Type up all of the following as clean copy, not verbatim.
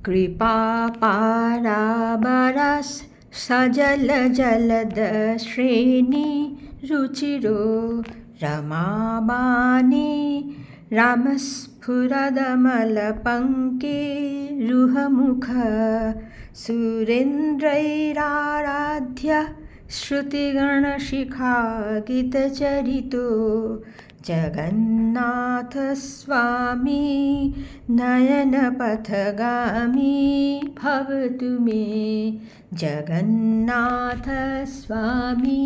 कृपापाराबरस सजल जलद श्रेणी रुचिरो रमाबाणी रामस्फुरदमलपङ्के रुहमुख सुरेन्द्रैराराध्य श्रुतिगणशिखा गीतचरितो जगन्नाथ स्वामी नयनपथगामी भवतु मे जगन्नाथ स्वामी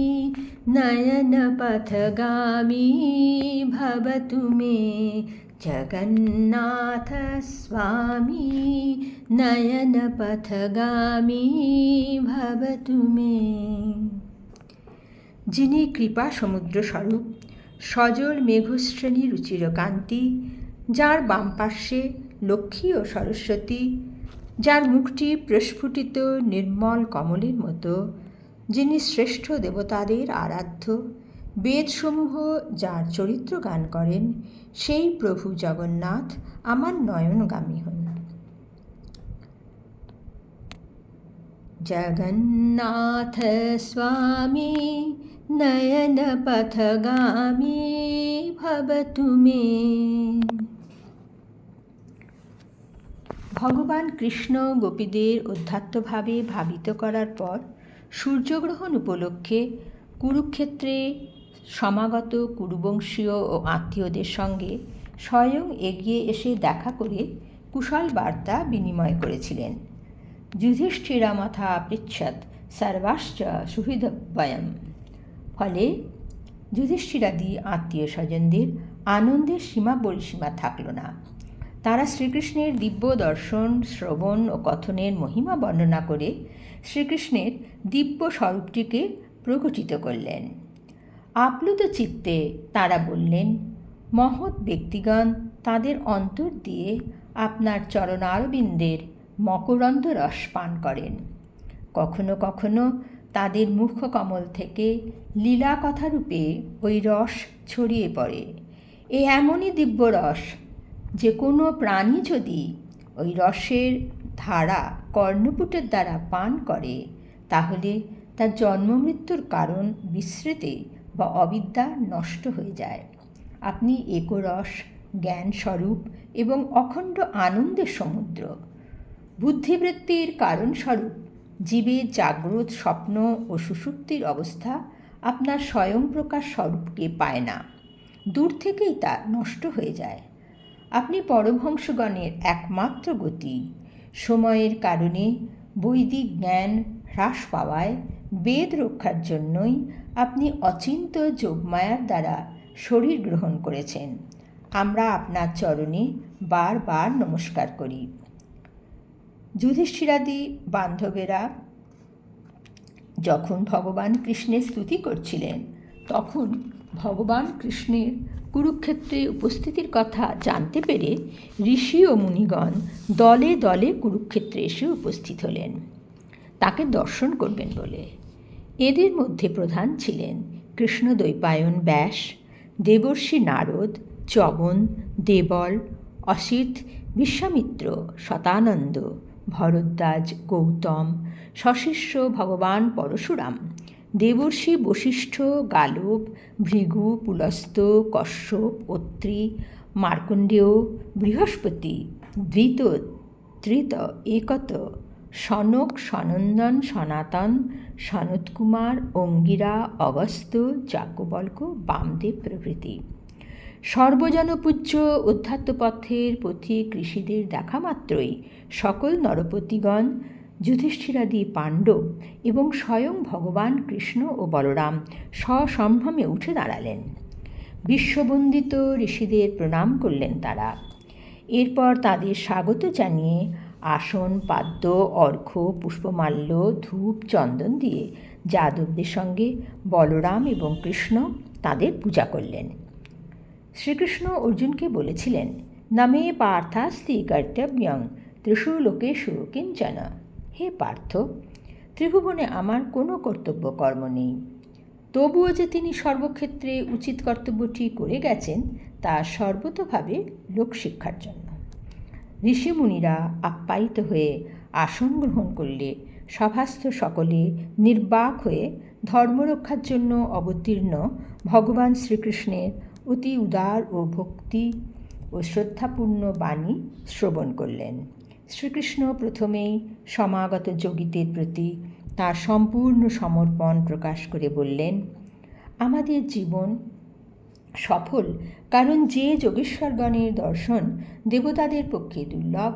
नयनपथगामी भवतु मे जगन्नाथ स्वामी नयनपथगामी भवतु मे। যিনি কৃপা সমুদ্র স্বরূপ, সজল মেঘশ্রেণী রুচির কান্তি, যার বাম পার্শ্বে লক্ষ্মী ও সরস্বতী, যার মুখটি প্রস্ফুটিত নির্মল কমলের মতো, যিনি শ্রেষ্ঠ দেবতাদের আরাধ্য, বেদসমূহ যার চরিত্র গান করেন, সেই প্রভু জগন্নাথ আমার নয়নগামী হন। জগন্নাথ স্বামী নয়নপথগামী ভবতু মে। ভগবান কৃষ্ণ গোপীদের অধ্যাত্মভাবে ভাবিত করার পর সূর্যগ্রহণ উপলক্ষে কুরুক্ষেত্রে সমাগত কুরুবংশীয় ও আত্মীয়দের সঙ্গে স্বয়ং এগিয়ে এসে দেখা করে কুশল বার্তা বিনিময় করেছিলেন। যুধিষ্ঠিরামথা পৃচ্ছৎ সর্বাশ্চ সুহৃদবয়ম। ফলে যুধিষ্ঠিরাদি আত্মীয় স্বজনদের আনন্দের সীমা পরিসীমা থাকল না। তারা শ্রীকৃষ্ণের দিব্য দর্শন, শ্রবণ ও কথনের মহিমা বর্ণনা করে শ্রীকৃষ্ণের দিব্য স্বরূপটিকে প্রকটিত করলেন। আপ্লুত চিত্তে তারা বললেন, মহৎ ব্যক্তিগণ তাদের অন্তর দিয়ে আপনার চরণারবিন্দের মকরন্দ রস পান করেন। কখনো কখনো তাদের মুখকমল থেকে লীলা কথারূপে ওই রস ছড়িয়ে পড়ে। এ এমনই দিব্য রস যে কোনো প্রাণী যদি ওই রসের ধারা কর্ণপুটের দ্বারা পান করে, তাহলে তার জন্মমৃত্যুর কারণ বিস্মৃতি বা অবিদ্যা নষ্ট হয়ে যায়। আপনি একরস, জ্ঞানস্বরূপ এবং অখণ্ড আনন্দের সমুদ্র। বুদ্ধিবৃত্তির কারণস্বরূপ জীবের জাগ্রত, স্বপ্ন ও সুষুপ্তির অবস্থা আপনার স্বয়ংপ্রকাশ স্বরূপকে পায় না, দূর থেকেই তা নষ্ট হয়ে যায়। আপনি পরমহংসগণের একমাত্র গতি। সময়ের কারণে বৈদিক জ্ঞান হ্রাস পাওয়ায় বেদ রক্ষার জন্যই আপনি অচিন্ত্য যোগমায়ার দ্বারা শরীর গ্রহণ করেছেন। আমরা আপনার চরণে বারবার নমস্কার করি। যুধিষ্ঠিরাদি বান্ধবেরা যখন ভগবান কৃষ্ণের স্তুতি করছিলেন, তখন ভগবান কৃষ্ণের কুরুক্ষেত্রে উপস্থিতির কথা জানতে পেরে ঋষি ও মুনিগণ দলে দলে কুরুক্ষেত্রে এসে উপস্থিত হলেন তাকে দর্শন করবেন বলে। এদের মধ্যে প্রধান ছিলেন কৃষ্ণদ্বৈপায়ন ব্যাস, দেবর্ষি নারদ, চ্যবন, দেবল, অসিত, বিশ্বামিত্র, শতানন্দ, ভরদ্বাজ, গৌতম, সশিষ্য ভগবান পরশুরাম, দেবর্ষি বশিষ্ঠ, গালব, ভৃগু, পুলস্ত, কশ্যপ, অত্রি, মার্কণ্ডেয়, বৃহস্পতি, ধৃত, ত্রিত, একত, সনক, সনন্দন, সনাতন, সনৎকুমার, অঙ্গিরা, অগস্ত্য, যাজ্ঞবল্ক্য, বামদেব প্রভৃতি। সর্বজনপূজ্য অধ্যাত্মপথের পথিক ঋষিদের দেখা মাত্রই সকল নরপতিগণ, যুধিষ্ঠিরাদি পাণ্ডব এবং স্বয়ং ভগবান কৃষ্ণ ও বলরাম সসম্ভ্রমে উঠে দাঁড়ালেন। বিশ্ববন্দিত ঋষিদের প্রণাম করলেন তারা। এরপর তাদের স্বাগত জানিয়ে আসন, পাদ্য, অর্ঘ্য, পুষ্পমাল্য, ধূপ, চন্দন দিয়ে যাদবদের সঙ্গে বলরাম এবং কৃষ্ণ তাদের পূজা করলেন। শ্রীকৃষ্ণ অর্জুনকে বলেছিলেন, নামে পার্থাস্তি কর্তব্যং ত্রিষু লোকেষু কিঞ্চন। হে পার্থ, ত্রিভুবনে আমার কোনো কর্তব্য কর্ম নেই। তবুও যে তিনি সর্বক্ষেত্রে উচিত কর্তব্যটি করে গেছেন, তা সর্বতোভাবে লোকশিক্ষার জন্য। ঋষিমুনিরা আপ্যায়িত হয়ে আসন গ্রহণ করলে সভাস্থ সকলে নির্বাক হয়ে ধর্মরক্ষার জন্য অবতীর্ণ ভগবান শ্রীকৃষ্ণের অতি উদার ও ভক্তি ও শ্রদ্ধাপূর্ণ বাণী শ্রবণ করলেন। শ্রীকৃষ্ণ প্রথমেই সমাগত যোগীদের প্রতি তার সম্পূর্ণ সমর্পণ প্রকাশ করে বললেন, আমাদের জীবন সফল, কারণ যে যোগেশ্বরগণের দর্শন দেবতাদের পক্ষে দুর্লভ,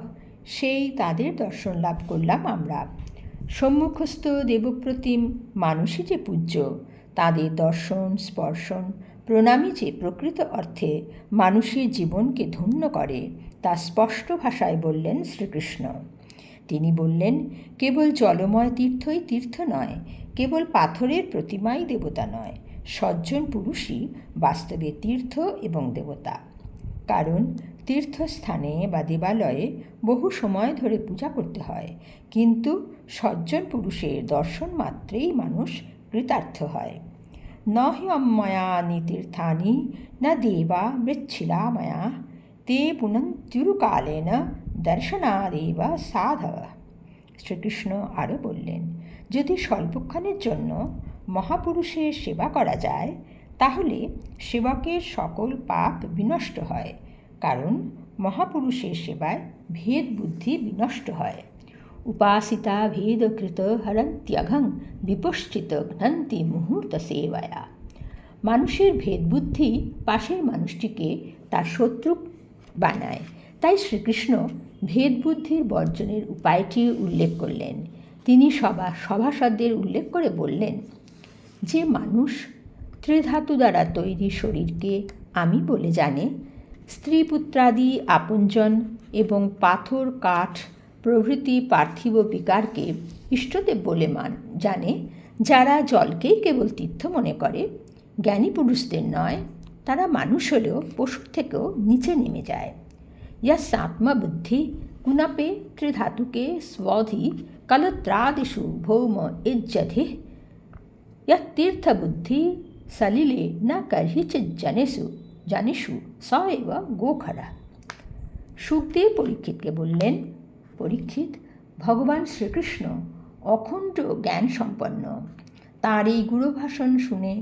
সেই তাদের দর্শন লাভ করলাম আমরা। সম্মুখস্থ দেবপ্রতিম মানুষই যে পূজ্য, তাদের দর্শন স্পর্শন প্রণামী যে প্রকৃত অর্থে মানুষের জীবনকে ধন্য করে, তা স্পষ্ট ভাষায় বললেন শ্রীকৃষ্ণ। তিনি বললেন, কেবল জলময় তীর্থই তীর্থ নয়, কেবল পাথরের প্রতিমাই দেবতা নয়, সজ্জন পুরুষই বাস্তবে তীর্থ এবং দেবতা। কারণ তীর্থস্থানে বা দেবালয়ে বহু সময় ধরে পূজা করতে হয়, কিন্তু সজ্জন পুরুষের দর্শন মাত্রেই মানুষ কৃতার্থ হয়। ন হি অম্ময়ানি তীর্থানি না দেবা মৃচ্ছিলা ময়া তে পুনন্ত্যুরুকালেন দর্শনাদেব সাধব। শ্রীকৃষ্ণ আরও বললেন, যদি স্বল্পক্ষণের জন্য মহাপুরুষের সেবা করা যায়, তাহলে সেবকের সকল পাপ বিনষ্ট হয়, কারণ মহাপুরুষের সেবায় ভেদ বুদ্ধি বিনষ্ট হয়। উপাসিতা ভেদকৃত হরন্ত্যঘং বিপশ্চিত ঘ্নন্তি মুহূর্ত সেবায়া। মানুষের ভেদ বুদ্ধি পাশের মানুষটিকে তার শত্রু বানায়, তাই শ্রীকৃষ্ণ ভেদ বুদ্ধির বর্জনের উপায়টি উল্লেখ করলেন। তিনি সভাসদদের উল্লেখ করে বললেন, যে মানুষ ত্রিধাতু দ্বারা তৈরি শরীরকে আমি বলে জানে, স্ত্রী পুত্রাদি আপনজন এবং পাথর কাঠ প্রভৃতি পার্থিব বিকারকে ইষ্টদেব বলে জানে, যারা জলকেই কেবল তীর্থ মনে করে, জ্ঞানী পুরুষদের নয়, তারা মানুষ হলেও পশুর থেকেও নিচে নেমে যায়। यस आत्मबुद्धि कुनपे त्रिधातुके स्वधि कलत्रादिषु भौम इज्जधि यत्तीर्थबुद्धि सलिले न कर्हिचित् जनेषु स एव गोखरा। সুখদেব পরীক্ষিতকে বললেন, পরীক্ষিত, ভগবান শ্রীকৃষ্ণ অখণ্ড জ্ঞান সম্পন্ন। তাঁর এই গুরুভাষণ শুনে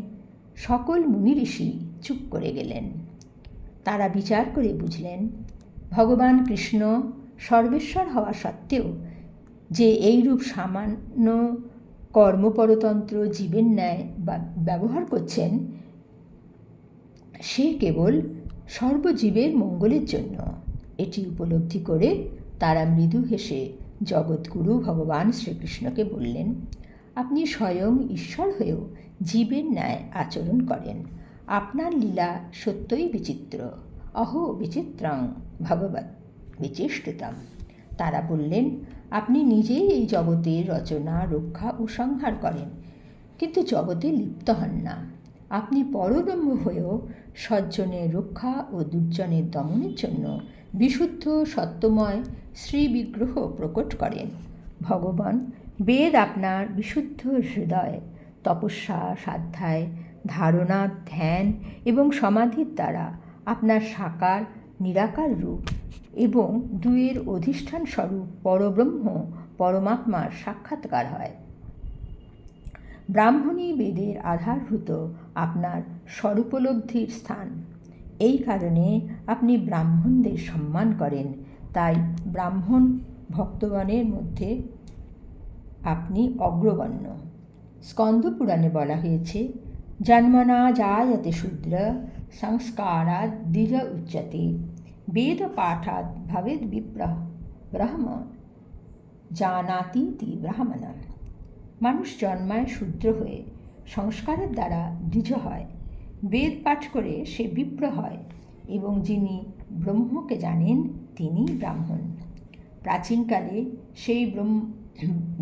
সকল মুনি ঋষি চুপ করে গেলেন। তারা বিচার করে বুঝলেন, ভগবান কৃষ্ণ সর্বেশ্বর হওয়া সত্ত্বেও যে এইরূপ সামান্য কর্মপরতন্ত্র জীবের ন্যায় ব্যবহার করছেন, সে কেবল সর্বজীবের মঙ্গলের জন্য। এটি উপলব্ধি করে তারা মৃদু হেসে জগৎগুরু ভগবান শ্রীকৃষ্ণকে বললেন, আপনি স্বয়ং ঈশ্বর হয়েও জীবের ন্যায় আচরণ করেন। আপনার লীলা সত্যই বিচিত্র। অহো বিচিত্রং ভগবৎ বিচেষ্টিতম। তারা বললেন, আপনি নিজেই এই জগতের রচনা, রক্ষা ও সংহার করেন, কিন্তু জগতে লিপ্ত হন না। আপনি পরব্রহ্ম হয়েও সজ্জনের রক্ষা ও দুর্জনের দমনের জন্য বিশুদ্ধ সত্যময় শ্রীবিগ্রহ প্রকট করেন। ভগবান বেদ আপনার বিশুদ্ধ হৃদয়, তপস্যা, সাধ্যায়, ধারণা, ধ্যান এবং সমাধির দ্বারা আপনার সাকার নিরাকার রূপ এবং দুয়ের অধিষ্ঠান স্বরূপ পরব্রহ্ম পরমাত্মার সাক্ষাৎকার হয়। ব্রাহ্মণী বেদের আধারভূত আপনার স্বরূপলব্ধির স্থান। এই কারণে আপনি ব্রাহ্মণদের সম্মান করেন, তাই ব্রাহ্মণ ভক্তগণের মধ্যে আপনি অগ্রগণ্য। স্কন্দপুরাণে বলা হয়েছে, জন্মনা জায়তে শূদ্র সংস্কারাদ দ্বিজ উচ্যতে বেদ পাঠাদ ভবেদ বিপ্র ব্রহ্ম জানাতীতি ব্রাহ্মণ। মানুষ জন্মায় শূদ্র হয়ে, সংস্কারের দ্বারা দ্বিজ হয়, বেদ পাঠ করে সে বিপ্র হয়, এবং যিনি ব্রহ্মকে জানেন তিনি ব্রাহ্মণ। প্রাচীনকালে সেই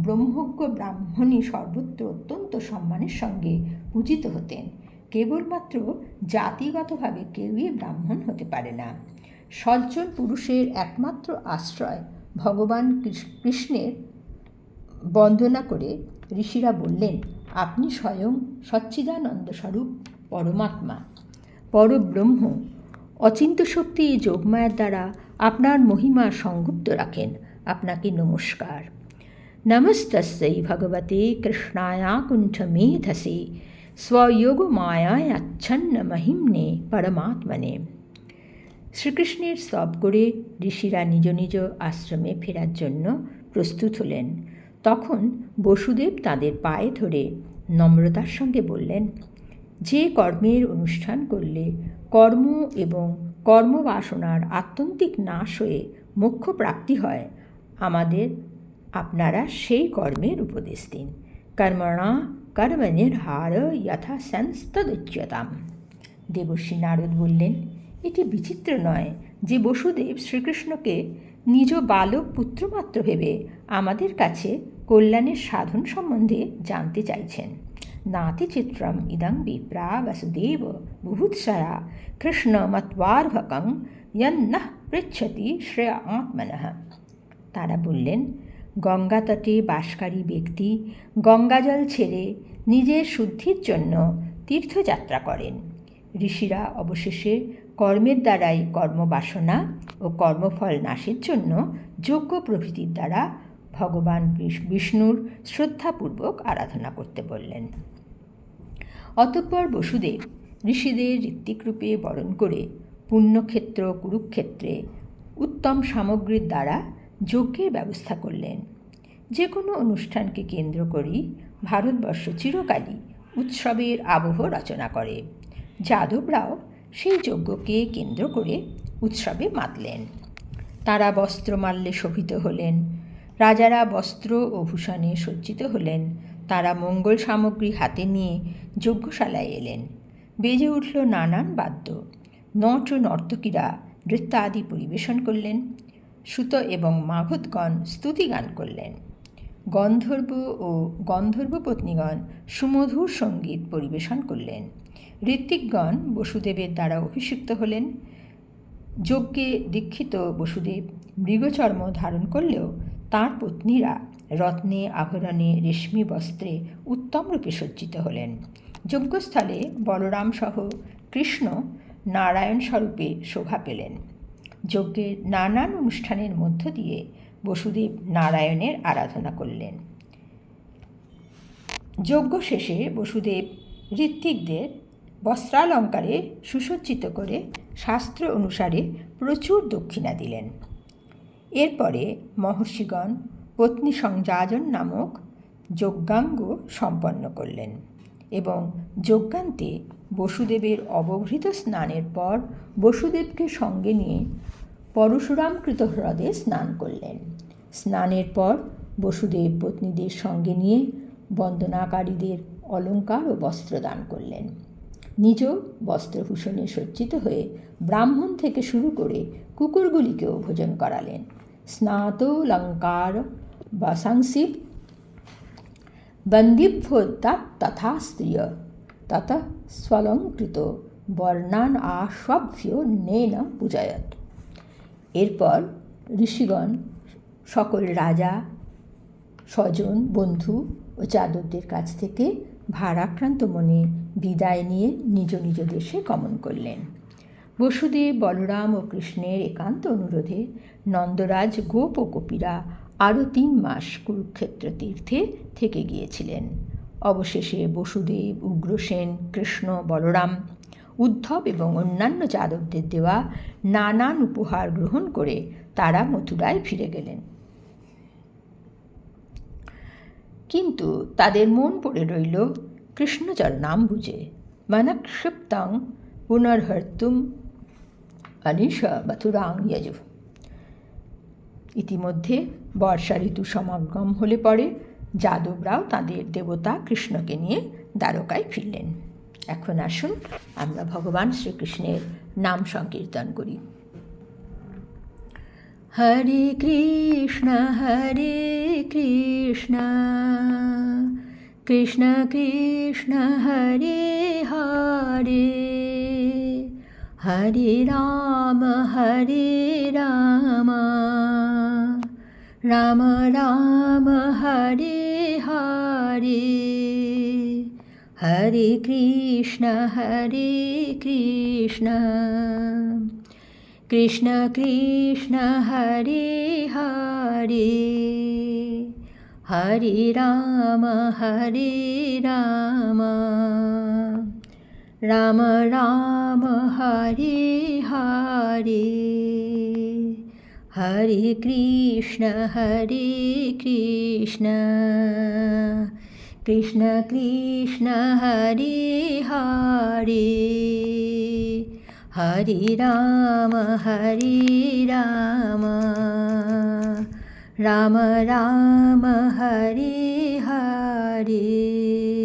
ব্রহ্মজ্ঞ ব্রাহ্মণই সর্বত্র অত্যন্ত সম্মানের সঙ্গে পূজিত হতেন। কেবলমাত্র জাতিগতভাবে কেউই ব্রাহ্মণ হতে পারে না। সজ্জন পুরুষের একমাত্র আশ্রয় ভগবান কৃষ্ণের বন্দনা করে ঋষিরা বললেন, আপনি স্বয়ং সচ্চিদানন্দ স্বরূপ পরমাত্মা, পরব্রহ্ম অচিন্ত শক্তি যোগমায়ার দ্বারা আপনার মহিমা সংগুপ্ত রাখেন। আপনাকে নমস্কার। নমস্তস্যৈ ভগবতে কৃষ্ণায়া কুণ্ঠমেধসে স্বয়োগমায়ায় আচ্ছন্ন মহিম্নে পরমাত্মনে। শ্রীকৃষ্ণের স্তব করে ঋষিরা নিজ নিজ আশ্রমে ফেরার জন্য প্রস্তুত হলেন। তখন বসুদেব তাদের পায়ে ধরে নম্রতার সঙ্গে বললেন, যে কর্মের অনুষ্ঠান করলে কর্ম এবং কর্মবাসনার আত্যন্তিক নাশ হয়ে মোক্ষ প্রাপ্তি হয়, আমাদের আপনারা সেই কর্মের উপদেশ দিন। কর্মণা কর্মনির্হার যথা সংস্তদুচ্যতাম। দেবর্ষি নারদ বললেন, এটি বিচিত্র নয় যে বসুদেব শ্রীকৃষ্ণকে নিজ বালক পুত্রমাত্র ভেবে আমাদের কাছে কল্যাণের সাধন সম্বন্ধে জানতে চাইছেন। নাতি চিত্রম ইদং বিপ্রা বসুদেব বুভুৎসয়া কৃষ্ণ মত্বার্ভকং যন্নঃ পৃচ্ছতি শ্রেয় আত্মনঃ। তারা বললেন, গঙ্গা তটে বাসকারী ব্যক্তি গঙ্গাজল ছেড়ে নিজের শুদ্ধির জন্য তীর্থযাত্রা করেন। ঋষিরা অবশেষে কর্মের দ্বারাই কর্মবাসনা ও কর্মফল নাশের জন্য যজ্ঞ প্রভৃতির দ্বারা ভগবান বিষ্ণুর শ্রদ্ধাপূর্বক আরাধনা করতে বললেন। অতঃপর বসুদেব ঋষিদের ঋত্বিকরূপে বরণ করে পুণ্যক্ষেত্র কুরুক্ষেত্রে উত্তম সামগ্রীর দ্বারা যজ্ঞের ব্যবস্থা করলেন। যে কোনো অনুষ্ঠানকে কেন্দ্র করেই ভারতবর্ষ চিরকালই উৎসবের আবহ রচনা করে। যাদবরাও সেই যজ্ঞকে কেন্দ্র করে উৎসবে মাতলেন। তারা বস্ত্রমাল্যে শোভিত হলেন, রাজারা বস্ত্র ও ভূষণে সজ্জিত হলেন। তারা মঙ্গল সামগ্রী হাতে নিয়ে যজ্ঞশালায় এলেন। বেজে উঠল নানান বাদ্য। নট ও নর্তকীরা নৃত্যাদি পরিবেশন করলেন। সুত এবং মাগধগণ স্তুতিগান করলেন। গন্ধর্ব ও গন্ধর্বপত্নীগণ সুমধুর সঙ্গীত পরিবেশন করলেন। ঋত্বিকগণ বসুদেবের দ্বারা অভিষিক্ত হলেন। যজ্ঞে দীক্ষিত বসুদেব মৃগচর্ম ধারণ করলেও তাঁর পত্নীরা রত্নে আভরণে রেশমি বস্ত্রে উত্তমরূপে সজ্জিত হলেন। যজ্ঞস্থলে বলরাম সহ কৃষ্ণ নারায়ণ স্বরূপে শোভা পেলেন। যজ্ঞের নানান অনুষ্ঠানের মধ্য দিয়ে বসুদেব নারায়ণের আরাধনা করলেন। যজ্ঞ শেষে বসুদেব ঋত্বিকদের বস্ত্রালঙ্কারে সুসজ্জিত করে শাস্ত্র অনুসারে প্রচুর দক্ষিণা দিলেন। এরপরে মহর্ষিগণ পত্নী সংযাজন নামক যজ্ঞাঙ্গ সম্পন্ন করলেন এবং যজ্ঞান্তে বসুদেবের অবভৃত স্নানের পর বসুদেবকে সঙ্গে নিয়ে পরশুরামকৃত হ্রদে স্নান করলেন। স্নানের পর বসুদেব পত্নীদের সঙ্গে নিয়ে বন্দনাকারীদের অলঙ্কার ও বস্ত্র দান করলেন। নিজ বস্ত্রভূষণে সজ্জিত হয়ে ব্রাহ্মণ থেকে শুরু করে কুকুরগুলিকেও ভোজন করালেন। স্নাতোলঙ্কার বাসাংসি বন্দিভ্যোদ্যা তথা স্ত্রিয় তত স্বলঙ্কৃত বর্ণান আস্বাভ্য নেন পূজয়ত। এরপর ঋষিগণ সকল রাজা স্বজন বন্ধু ও যাদবদের কাছ থেকে ভারাক্রান্ত মনে বিদায় নিয়ে নিজ নিজ দেশে গমন করলেন। বসুদেব বলরাম ও কৃষ্ণের একান্ত অনুরোধে নন্দরাজ গোপ ও গোপীরা আরও 3 মাস কুরুক্ষেত্র তীর্থে থেকে গিয়েছিলেন। অবশেষে বসুদেব, উগ্রসেন, কৃষ্ণ, বলরাম, উদ্ধব এবং অন্যান্য যাদবদের দেওয়া নানান উপহার গ্রহণ করে তারা মথুরায় ফিরে গেলেন। কিন্তু তাদের মন পড়ে রইল কৃষ্ণচরণাম্বুজে। মনক্ষিপ্তং পুনর্হর্তুম অনিশ মথুরাং যজু। ইতিমধ্যে বর্ষা ঋতু সমাগম হলে পরে যাদবরাও তাঁদের দেবতা কৃষ্ণকে নিয়ে দ্বারকায় ফিরলেন। এখন আসুন আমরা ভগবান শ্রীকৃষ্ণের নাম সংকীর্তন করি। হরে কৃষ্ণ কৃষ্ণ কৃষ্ণ হরে হরে হরে রাম রাম রাম হরে হরে হরে কৃষ্ণ কৃষ্ণ কৃষ্ণ হরে হরে হরে রাম রাম রাম হরে হরে হরে কৃষ্ণ কৃষ্ণ কৃষ্ণ হরে হরে হরে রাম রাম রাম হরে হরে